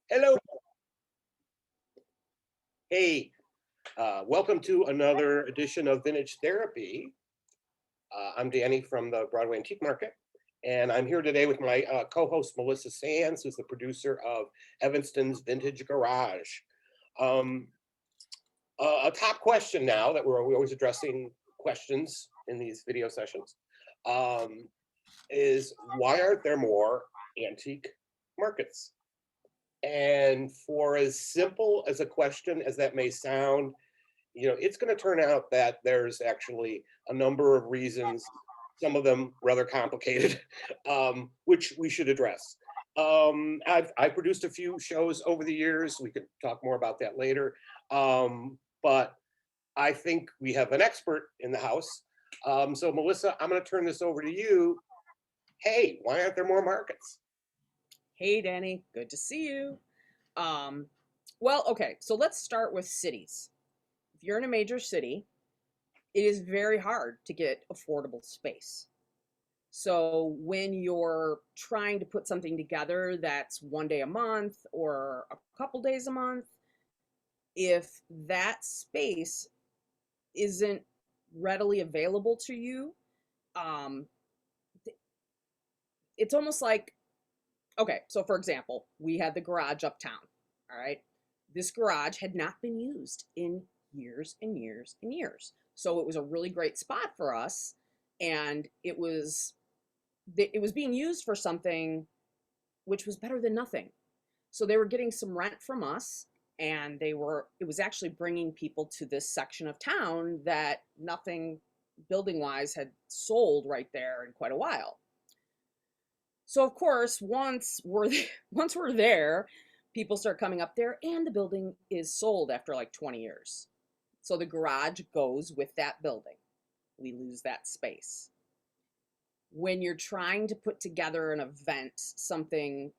Hello. Hey, welcome to another edition of Vintage Therapy. I'm Danny from the Broadway Antique Market, and I'm here today with my co-host Melissa Sands, who's the producer of Evanston's Vintage Garage. Um, a top question now that we're always addressing questions in these video sessions is why aren't there more antique markets? And for as simple as a question as that may sound, it's going to turn out that there's actually a number of reasons, some of them rather complicated, which we should address. I produced a few shows over the years. We could talk more about that later. But I think we have an expert in the house. So Melissa, I'm going to turn this over to you. Hey, why aren't there more markets? Hey, Danny, good to see you. Um, okay, so let's start with cities. If you're in a major city, it is very hard to get affordable space. So when you're trying to put something together that's one day a month or a couple days a month, if that space isn't readily available to you, um, it's almost like, okay, so for example, we had the garage uptown. All right. This garage had not been used in years and years and years. So it was a really great spot for us. And it was being used for something which was better than nothing. So they were getting some rent from us, and it was actually bringing people to this section of town that nothing building wise had sold right there in quite a while. So of course, once we're there, people start coming up there, and the building is sold after like 20 years. So the garage goes with that building. We lose that space. When you're trying to put together an event, something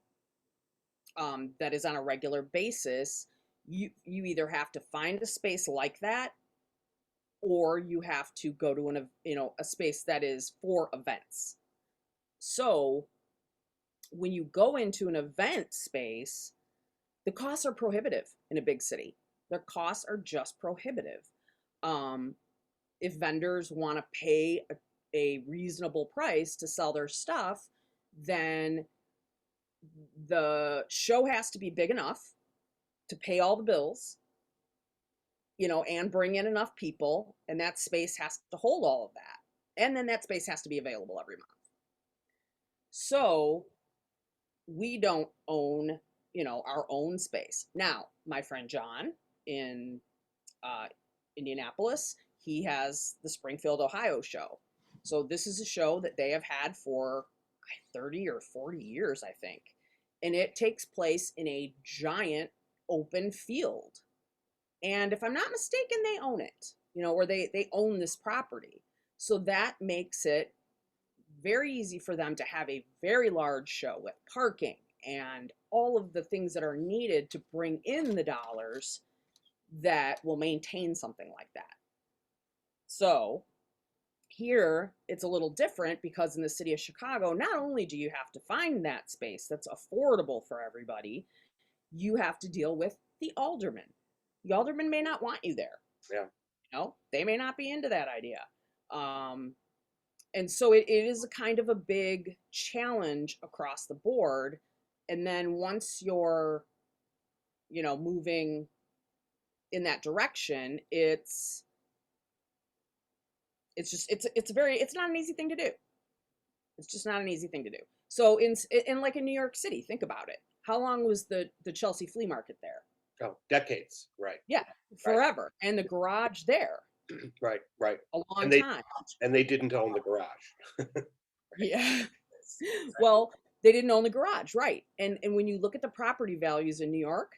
that is on a regular basis, you either have to find a space like that, or you have to go to a space that is for events. So when you go into an event space, the costs are prohibitive in a big city. Their costs are just prohibitive. Um, if vendors want to pay a reasonable price to sell their stuff, then the show has to be big enough to pay all the bills, and bring in enough people, and that space has to hold all of that. And then that space has to be available every month. So we don't own, our own space. Now, my friend John in uh, Indianapolis, he has the Springfield, Ohio show. So this is a show that they have had for 30 or 40 years, I think. And it takes place in a giant open field. And if I'm not mistaken, they own it, or they own this property. So that makes it very easy for them to have a very large show with parking and all of the things that are needed to bring in the dollars that will maintain something like that. So here it's a little different, because in the city of Chicago, not only do you have to find that space that's affordable for everybody, you have to deal with the aldermen. The aldermen may not want you there. Yeah. They may not be into that idea. And so it is a kind of a big challenge across the board. And then once you're, moving in that direction, it's not an easy thing to do. It's just not an easy thing to do. So in like in New York City, think about it. How long was the Chelsea flea market there? Oh, decades. Right. Yeah, forever. Right. And the garage there. Right. A long and time. And they didn't own the garage. Right. Yeah. Well, they didn't own the garage, right? And when you look at the property values in New York,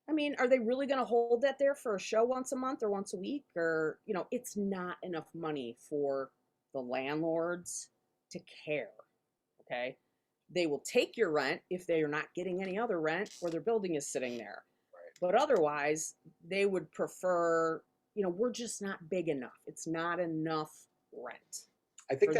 I mean, are they really going to hold that there for a show once a month or once a week? Or, it's not enough money for the landlords to care. Okay. They will take your rent if they are not getting any other rent, or their building is sitting there. Right. But otherwise, they would prefer, we're just not big enough. It's not enough rent. I think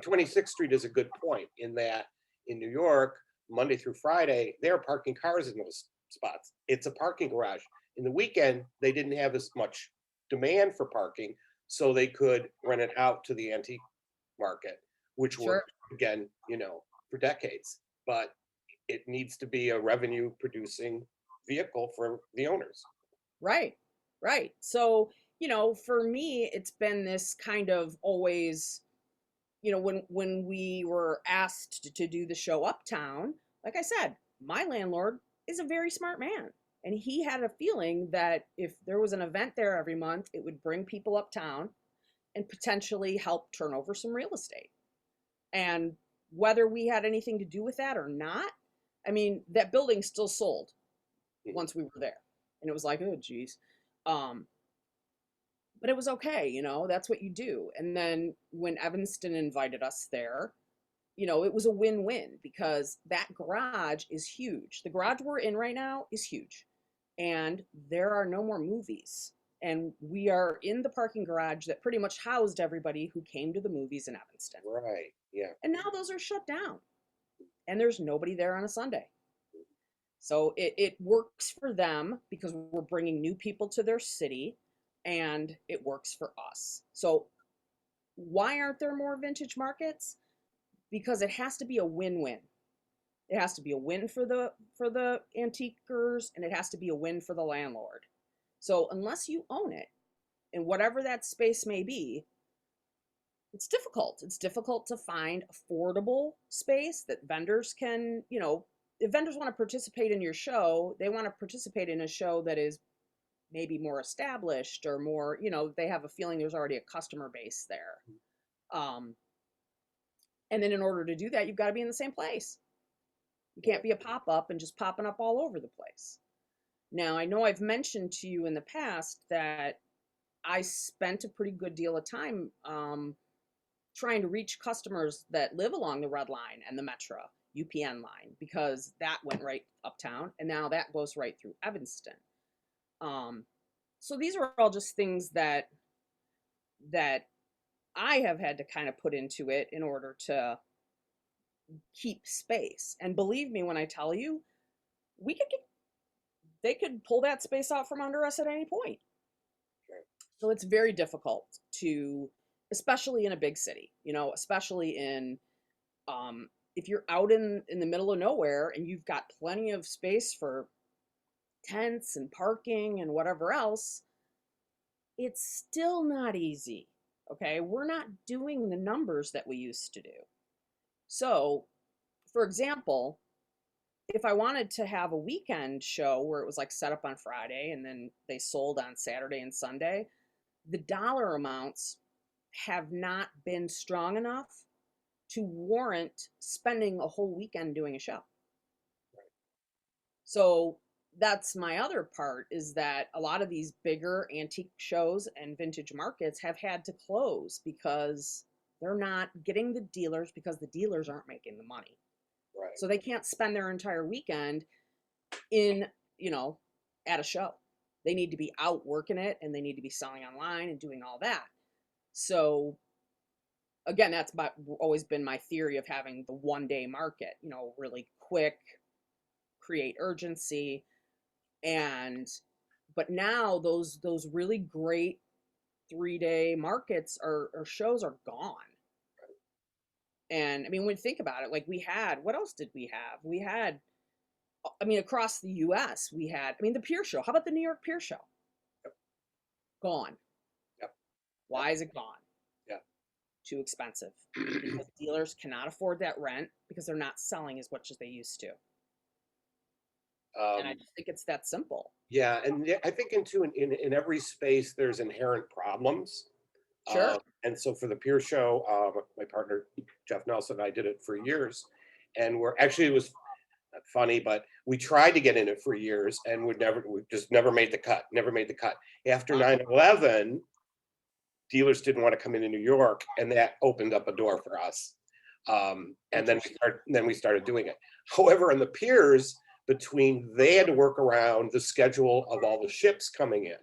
26th Street is a good point, in that in New York, Monday through Friday, they're parking cars in those spots. It's a parking garage. In the weekend, they didn't have as much demand for parking, so they could rent it out to the antique market, which Sure. worked again, for decades. But it needs to be a revenue producing vehicle for the owners. Right. Right. So, for me, it's been this kind of always, when we were asked to do the show uptown, like I said, my landlord is a very smart man. And he had a feeling that if there was an event there every month, it would bring people uptown and potentially help turn over some real estate. And whether we had anything to do with that or not, I mean, that building still sold Mhm. once we were there. And it was like, oh, geez. Um, but it was okay, that's what you do. And then when Evanston invited us there, it was a win-win because that garage is huge. The garage we're in right now is huge. And there are no more movies. And we are in the parking garage that pretty much housed everybody who came to the movies in Evanston. Right. Yeah. And now those are shut down. And there's nobody there on a Sunday. So it works for them because we're bringing new people to their city and it works for us. So why aren't there more vintage markets? Because it has to be a win-win. It has to be a win for the antiquers and it has to be a win for the landlord. So unless you own it, and whatever that space may be, it's difficult. It's difficult to find affordable space that vendors can, if vendors want to participate in your show, they want to participate in a show that is maybe more established or more, they have a feeling there's already a customer base there. And then in order to do that, you've got to be in the same place. You can't be a pop-up and just popping up all over the place. Now, I know I've mentioned to you in the past that I spent a pretty good deal of time trying to reach customers that live along the Red Line and the Metro UPN line because that went right uptown and now that goes right through Evanston. So these are all just things that I have had to kind of put into it in order to keep space. And believe me when I tell you, they could pull that space out from under us at any point. So it's very difficult to, especially in a big city, especially in, if you're out in the middle of nowhere and you've got plenty of space for tents and parking and whatever else, it's still not easy. Okay. We're not doing the numbers that we used to do. So, for example, if I wanted to have a weekend show where it was like set up on Friday and then they sold on Saturday and Sunday, the dollar amounts have not been strong enough to warrant spending a whole weekend doing a show. So that's my other part is that a lot of these bigger antique shows and vintage markets have had to close because they're not getting the dealers because the dealers aren't making the money. Right. So they can't spend their entire weekend in, at a show. They need to be out working it and they need to be selling online and doing all that. So again, that's always been my theory of having the 1 day market, really quick, create urgency. But now those really great 3 day markets or shows are gone. And I mean, when you think about it, like what else did we have? We had, across the US, we had, the Pier Show. How about the New York Pier Show? Yep. Gone. Yep. Why is it gone? Yeah. Too expensive. Because dealers cannot afford that rent because they're not selling as much as they used to. And I just think it's that simple. Yeah, and I think in every space there's inherent problems. Sure. And so for the Pier Show, my partner Jeff Nelson and I did it for years, and it was funny, but we tried to get in it for years and we just never made the cut. Never made the cut. After 9/11, dealers didn't want to come into New York, and that opened up a door for us. And then we started doing it. However, in the piers, they had to work around the schedule of all the ships coming in.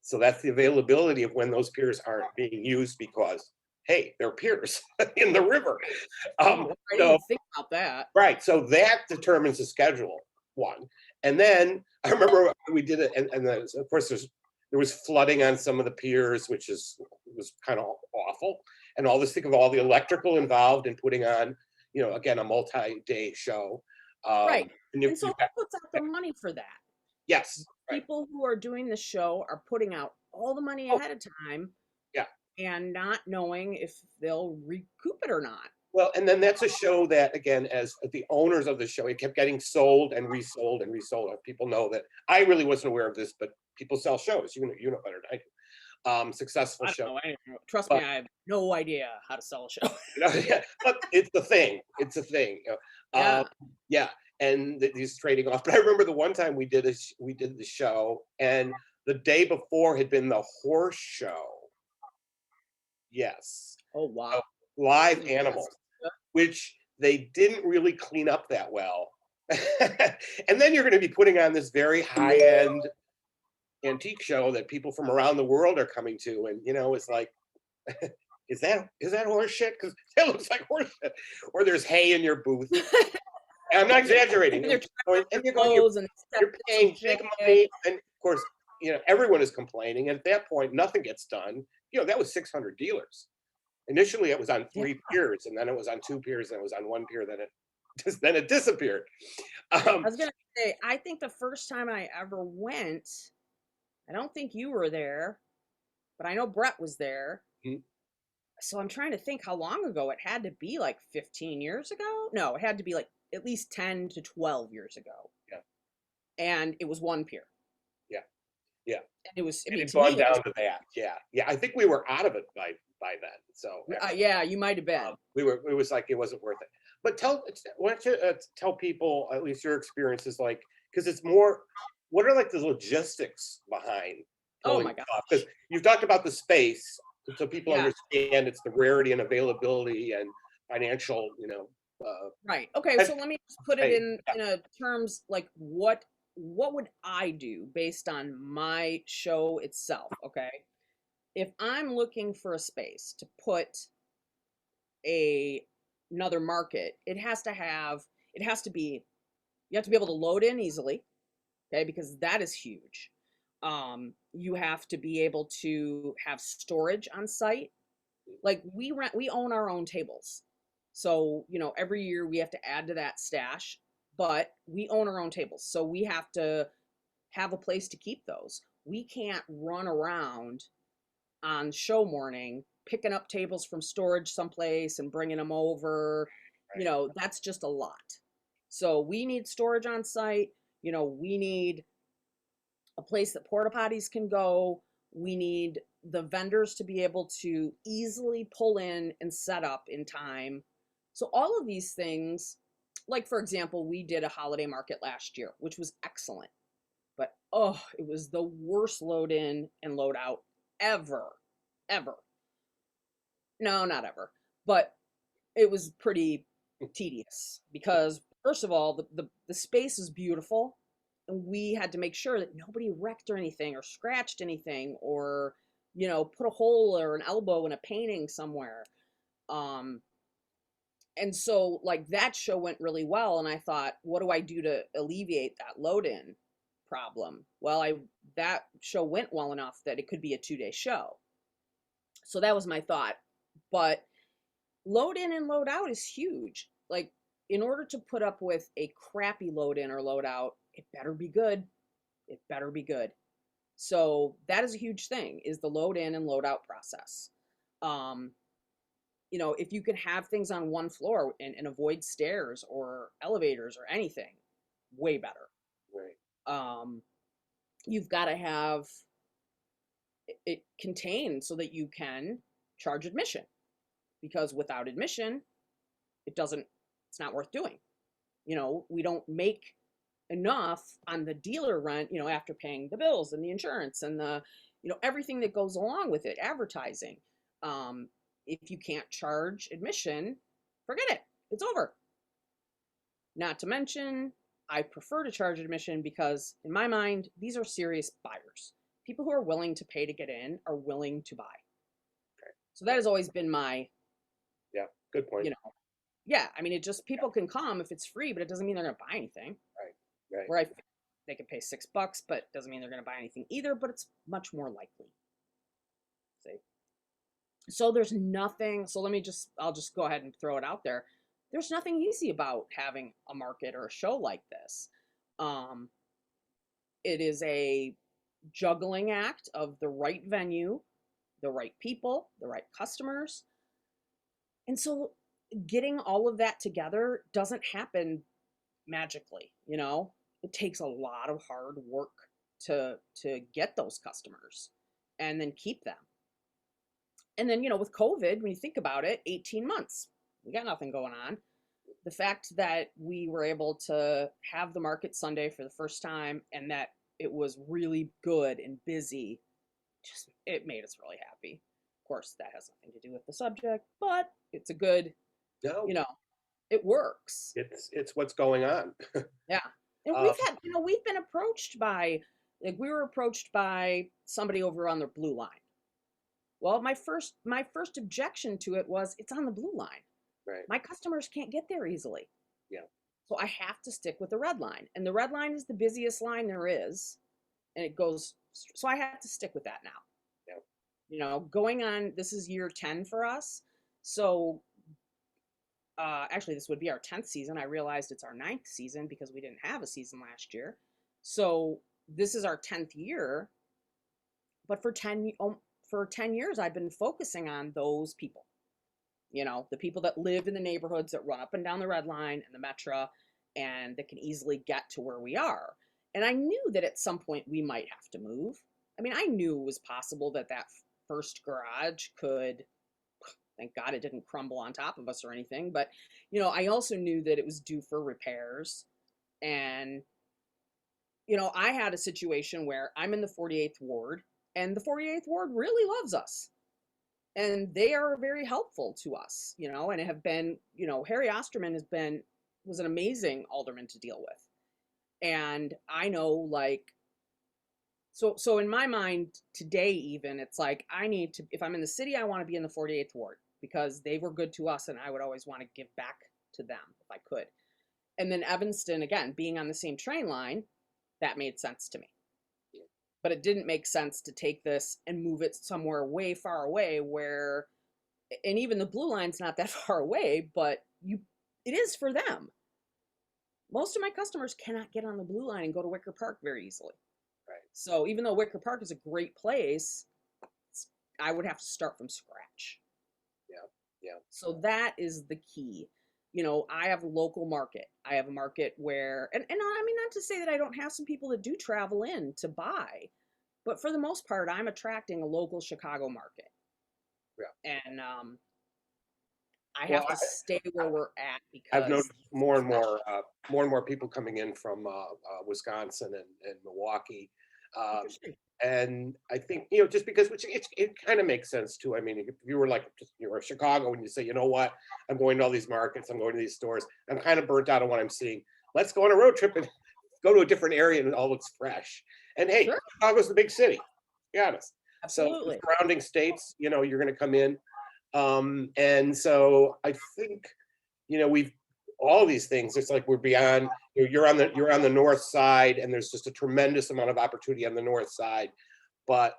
So that's the availability of when those piers aren't being used because hey, they're piers in the river. Oh, I didn't So even think about that. right, so that determines the schedule, one. And then I remember we did it, and of course there was flooding on some of the piers, which was kind of awful. And all this, think of all the electrical involved in putting on, again, a multi-day show. Right. And And so who puts out the money for that? yes, right. People who are doing the show are putting out all the money Oh, ahead of time yeah. and not knowing if they'll recoup it or not. Well, and then that's a show that, again, as the owners of the show, it kept getting sold and resold and resold. People know that I really wasn't aware of this, but people sell shows. You know better than I do. Successful I show, don't know anything. Trust me, but I have no idea how to sell a show. yeah, but it's the thing. It's a thing. Yeah. Yeah, and these trading off. But I remember the one time we did the show, and the day before had been the horse show. Yes, Oh, uh, wow. live That's animals, which they didn't really clean up that well. And then you're going to be putting on this very high end antique show that people from around the world are coming to, and it's like, is that horse shit? Because it looks like horse shit. Or there's hay in your booth. And I'm not exaggerating. they're trying And to clothes and you're septic paying shit. big money, and of course, everyone is complaining. And at that point, nothing gets done. That was 600 dealers. Initially, it was on Yeah. 3 piers, and then it was on 2 piers, and it was on 1 pier. Then it disappeared. I Um, was gonna say, I think the first time I ever went, I don't think you were there, but I know Brett was there. mhm, So I'm trying to think how long ago. It had to be like 15 years ago. No, it had to be like at least 10 to 12 years ago. yeah, And it was one pier. yeah, yeah. And it was, I It mean, had to me, gone it was, down to that. Yeah, yeah. I think we were out of it by then. So actually, yeah, you might have been. we were. It was like it wasn't worth it. But why don't you tell people at least your experiences, like, because it's more. What are like the logistics behind Oh pulling my it off? Because gosh. you've talked about the space, so people Yeah. understand it's the rarity and availability and financial. Right. Okay. And So let me just put it space. in a terms like what would I do based on my show itself? Okay. If I'm looking for a space to put a another market, it has to be you have to be able to load in easily, okay, because that is huge. You have to be able to have storage on site. Like we own our own tables. So, every year we have to add to that stash, but we own our own tables. So we have to have a place to keep those. We can't run around on show morning picking up tables from storage someplace and bringing them over. Right. That's just a lot. So we need storage on site. We need a place that porta potties can go. We need the vendors to be able to easily pull in and set up in time. So all of these things, like for example, we did a holiday market last year, which was excellent. But oh, it was the worst load in and load out ever. Ever. No, not ever. But it was pretty tedious because first of all, the space is beautiful, and we had to make sure that nobody wrecked or anything or scratched anything or put a hole or an elbow in a painting somewhere. um and so like that show went really well, and I thought, what do I do to alleviate that load in problem? Well, I that show went well enough that it could be a 2-day show. So that was my thought. But load in and load out is huge. Like, in order to put up with a crappy load in or load out, it better be good. It better be good. So that is a huge thing, is the load in and load out process. Um, if you can have things on one floor and avoid stairs or elevators or anything, way better. Right. Um, you've got to have it contained so that you can charge admission, because without admission, it's not worth doing. We don't make enough on the dealer rent, after paying the bills and the insurance and the, everything that goes along with it, advertising. If you can't charge admission, forget it. It's over. Not to mention, I prefer to charge admission because in my mind, these are serious buyers. People who are willing to pay to get in are willing to buy. So that has always been my, Yeah, good point. you know, yeah, I mean, it just, people can come if it's free, but it doesn't mean they're going to buy anything. Right, right. Where they could pay $6, but doesn't mean they're going to buy anything either, but it's much more likely. See? So there's nothing, so I'll just go ahead and throw it out there. There's nothing easy about having a market or a show like this. Um, it is a juggling act of the right venue, the right people, the right customers. And so getting all of that together doesn't happen magically, you know? It takes a lot of hard work to get those customers and then keep them. And then, with COVID, when you think about it, 18 months, we got nothing going on. The fact that we were able to have the market Sunday for the first time and that it was really good and busy, just it made us really happy. Of course, that has nothing to do with the subject, but it's a good, No, it works. it's what's going on. Yeah. And Uh, we've been approached by, like, we were approached by somebody over on the blue line. Well, my first objection to it was it's on the blue line. right. My customers can't get there easily. Yeah. So I have to stick with the red line. And the red line is the busiest line there is. And it goes, so I have to stick with that now. Yeah. Going on, this is year 10 for us. So actually, this would be our 10th season. I realized it's our 9th season because we didn't have a season last year. So this is our 10th year. But for 10 years, I've been focusing on those people. The people that live in the neighborhoods that run up and down the red line and the Metro and that can easily get to where we are. And I knew that at some point we might have to move. I mean, I knew it was possible that first garage could, thank God it didn't crumble on top of us or anything. But, I also knew that it was due for repairs. And, I had a situation where I'm in the 48th Ward and the 48th Ward really loves us. And they are very helpful to us, and have been, Harry Osterman was an amazing alderman to deal with. And I know, like, so in my mind today, even, it's like, if I'm in the city, I want to be in the 48th Ward because they were good to us and I would always want to give back to them if I could. And then Evanston, again, being on the same train line, that made sense to me. But it didn't make sense to take this and move it somewhere way far away and even the blue line's not that far away, but it is for them. Most of my customers cannot get on the blue line and go to Wicker Park very easily. Right. So even though Wicker Park is a great place, I would have to start from scratch. Yeah. Yeah. So that is the key. I have a local market. I have a market where, and I mean, not to say that I don't have some people that do travel in to buy, but for the most part, I'm attracting a local Chicago market. Yeah. And I have to stay where we're at I've because noticed more and more people coming in from Wisconsin and Milwaukee. And I think, just because it kind of makes sense too. I mean, if you were like, you're Chicago and you say, you know what, I'm going to all these markets, I'm going to these stores, I'm kind of burnt out on what I'm seeing. Let's go on a road trip and go to a different area and it all looks fresh. And hey, Sure. Chicago's the big city, be honest. Absolutely. So the surrounding states, you're going to come in. And so I think, we've all these things. It's like we're beyond. You're on the north side, and there's just a tremendous amount of opportunity on the north side. But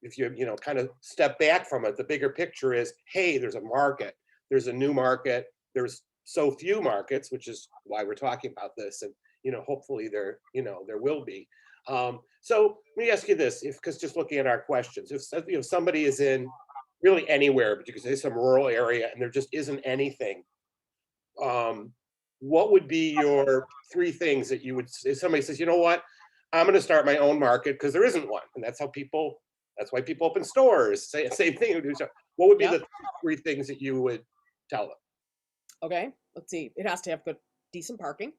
if you kind of step back from it, the bigger picture is, hey, there's a market. There's a new market. There's so few markets, which is why we're talking about this. And hopefully there will be. So let me ask you this, because just looking at our questions, if somebody is in really anywhere, but you could say some rural area, and there just isn't anything. What would be your 3 things that you would, if somebody says, you know what, I'm going to start my own market because there isn't one, and that's why people open stores. Same thing. What would be the 3 things that you would tell them? Okay, let's see. It has to have good, decent parking.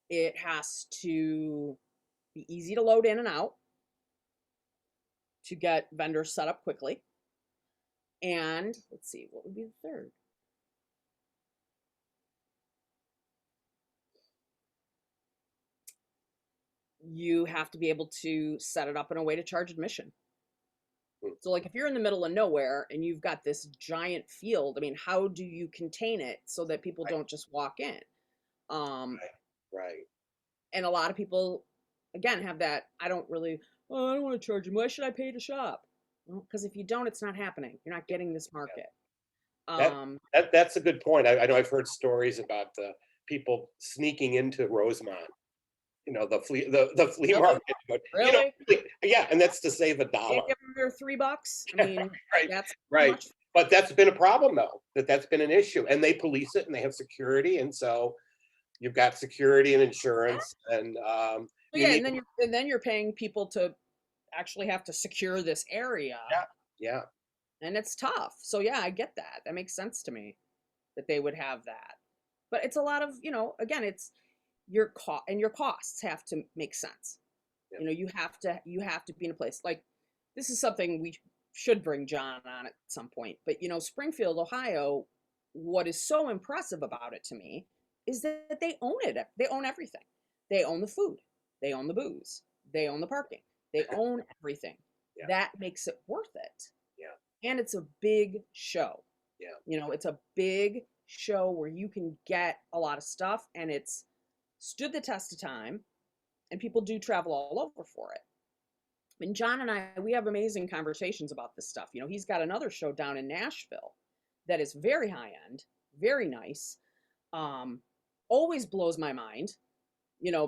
It has to be easy to load in and out to get vendors set up quickly. And let's see, what would be the third? You have to be able to set it up in a way to charge admission. So like if you're in the middle of nowhere and you've got this giant field, I mean, how do you contain it so that people Right, don't just walk in? Um, right, right. and a lot of people, again, have that. I don't really. Oh, I don't want to charge them. Why should I pay to shop? Well, because if you don't, it's not happening. You're not getting this Yeah. market. That Um, that's a good point. I know I've heard stories about the people sneaking into Rosemont, the flea really, market, but, really, yeah, and that's to save a can't dollar. give them their $3. I mean, Right, that's too right. much. But that's been a problem though, that's been an issue, and they police it and they have security, and so you've got security and insurance, and So you yeah, need, and then you're paying people to actually have to secure this area, yeah, yeah, and it's tough. So yeah, I get that. That makes sense to me that they would have that. But it's a lot of, again, it's your cost, and your costs have to make sense. yeah. You have to be in a place like this is something we should bring John on at some point. But Springfield, Ohio, what is so impressive about it to me is that they own it. They own everything. They own the food. They own the booze. They own the parking. They own everything. Yeah, That makes it worth it. yeah, And it's a big show. yeah, It's a big show where you can get a lot of stuff, and it's stood the test of time, and people do travel all over for it. And John and I, we have amazing conversations about this stuff. He's got another show down in Nashville that is very high end, very nice. Um, Always blows my mind,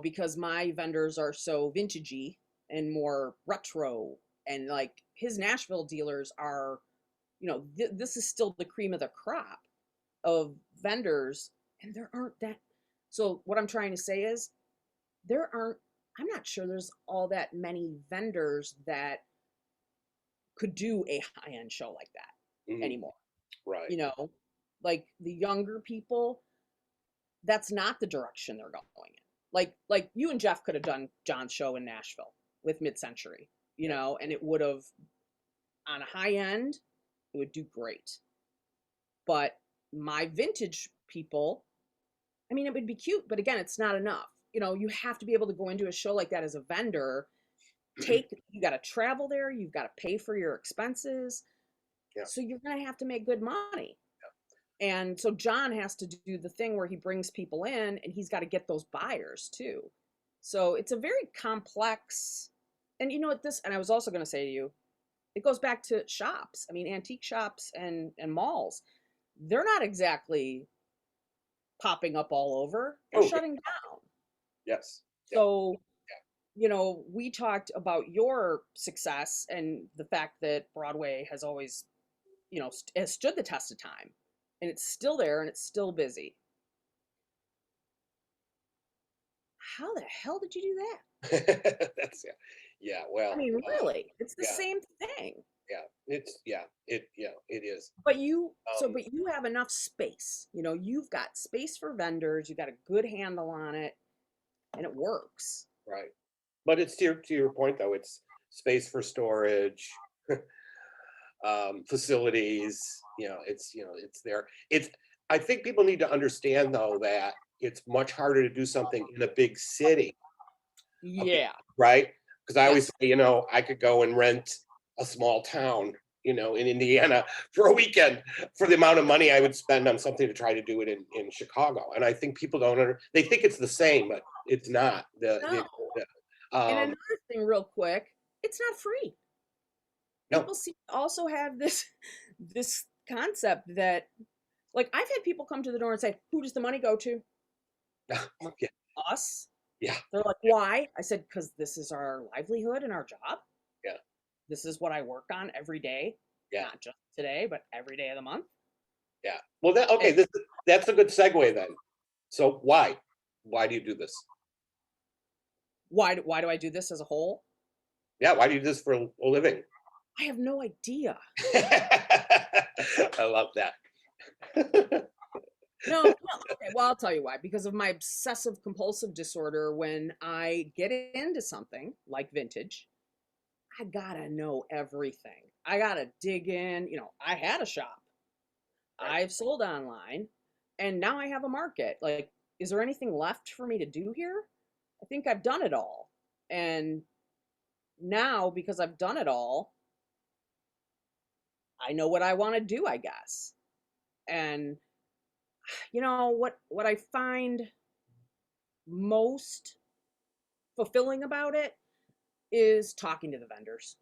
because my vendors are so vintagey and more retro, and like his Nashville dealers are, this is still the cream of the crop of vendors, and there aren't that. So what I'm trying to say is there aren't. I'm not sure there's all that many vendors that could do a high end show like that mhm, anymore. right, You know, like the younger people, that's not the direction they're going in. Like you and Jeff could have done John's show in Nashville with Mid Century, yeah, and it would have on a high end, it would do great. But my vintage people, I mean, it would be cute, but again, it's not enough. You have to be able to go into a show like that as a vendor. You got to travel there, you've got to pay for your expenses. yeah, So you're going to have to make good money. And so John has to do the thing where he brings people in, and he's got to get those buyers too. So it's a very complex, and what this, and I was also going to say to you, it goes back to shops. I mean, antique shops and malls, they're not exactly popping up all over. They're oh, shutting down. yes, yeah, So, we talked about your success and the fact that Broadway has always, has stood the test of time, and it's still there and it's still busy. How the hell did you do that? that's, yeah, yeah, I well, mean, really, it's the yeah, same thing. yeah, it's, yeah, it is, But you have enough space. You've got space for vendors, you got a good handle on it, and it works. right. But it's to your point though, it's space for storage, facilities, it's there. I think people need to understand though that it's much harder to do something in a big city, okay, Yeah. right? Because I always Yes. say, I could go and rent a small town, in Indiana for a weekend for the amount of money I would spend on something to try to do it in Chicago. And I think people don't they think it's the same, but it's not. No. And Um, another thing, real quick, it's not free. no, People seem to also have this this concept that, like, I've had people come to the door and say, "Who does the money go to?" I'm like, yeah, us. yeah, They're like, "Why?" I said, "Because this is our livelihood and our job. yeah, This is what I work on every day, yeah, not just today, but every day of the month." yeah. Well, okay, And that's a good segue then. So why do you do this? why do I do this as a whole? Yeah, why do you do this for a living? I have no idea. I love that. No, well, okay, well, I'll tell you why. Because of my obsessive compulsive disorder, when I get into something like vintage, I gotta know everything. I gotta dig in. I had a shop. Right. I've sold online, and now I have a market. Like, is there anything left for me to do here? I think I've done it all. And now, because I've done it all, I know what I want to do, I guess. And what I find most fulfilling about it is talking to the vendors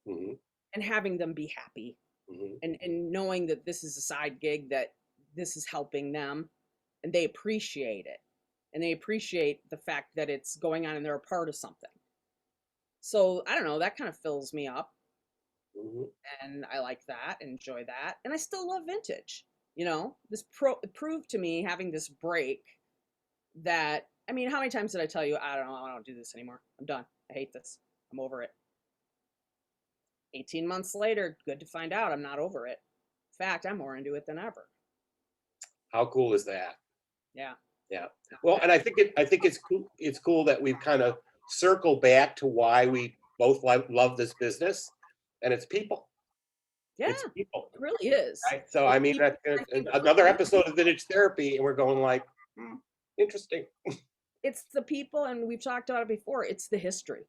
Hmm. and having them be happy, Hmm. and knowing that this is a side gig, that this is helping them, and they appreciate it, and they appreciate the fact that it's going on and they're a part of something. So I don't know, that kind of fills me up, Hmm. and I like that, enjoy that, and I still love vintage. This proved to me, having this break, that, I mean, how many times did I tell you, I don't know, I don't do this anymore. I'm done. I hate this. I'm over it. 18 months later, good to find out I'm not over it. In fact, I'm more into it than ever. How cool is that? Yeah. Yeah. Well, and I think it's cool. It's cool that we've kind of circled back to why we both love this business, and it's people. Yeah, It's people, it really is. right? So I It's mean, people, that's I think, another episode of Vintage Therapy, and we're going like, interesting. it's the people, and we've talked about it before. It's the history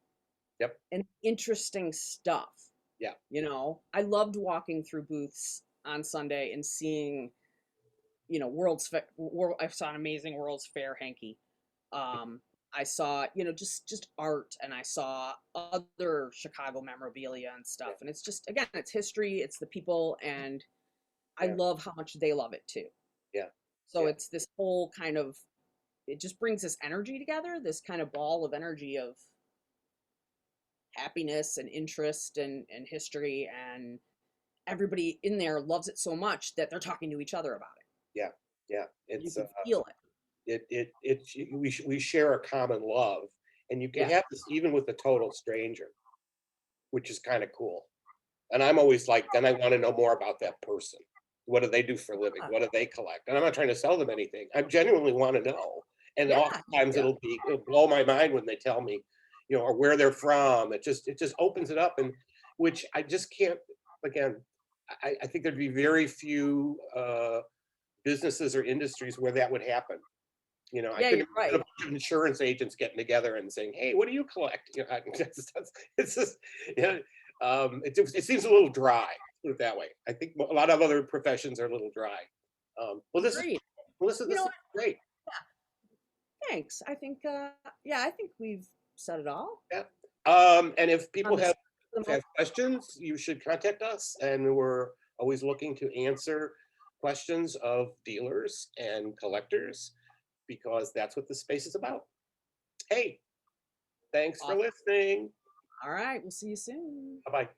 Yep. and interesting stuff. Yeah. I loved walking through booths on Sunday and seeing, I saw an amazing World's Fair hanky. I saw, just art, and I saw other Chicago memorabilia and Yeah. stuff. And it's just, again, it's history, it's the people, and I Yeah. love how much they love it too. Yeah. So Yeah. it's this whole kind of, it just brings this energy together, this kind of ball of energy of happiness and interest and history, and everybody in there loves it so much that they're talking to each other about it. Yeah. Yeah. You It's can feel it. we share a common love, and you can Yeah. have this even with a total stranger, which is kind of cool. And I'm always like, then I want to know more about that person. What do they do for a living? Yeah. What do they collect? And I'm not trying to sell them anything. I genuinely want to know. And Yeah. oftentimes Yeah. it'll blow my mind when they tell me, or where they're from. It just opens it up, and which I just can't. Again, I think there'd be very few businesses or industries where that would happen. I Yeah, couldn't you're imagine a right. bunch of insurance agents getting together and saying, "Hey, what do you collect?" It's just, yeah, it seems a little dry. Put it that way. I think a lot of other professions are a little dry. Well, this is Agreed. Melissa. You This know is what? great. Thanks. I think, yeah, I think we've said it all. Yeah. And if On people this, have questions, you should contact us, and we're always looking to answer questions of dealers and collectors because that's what the space is about. Hey, thanks for awesome. listening. All right. We'll see you soon. Bye bye.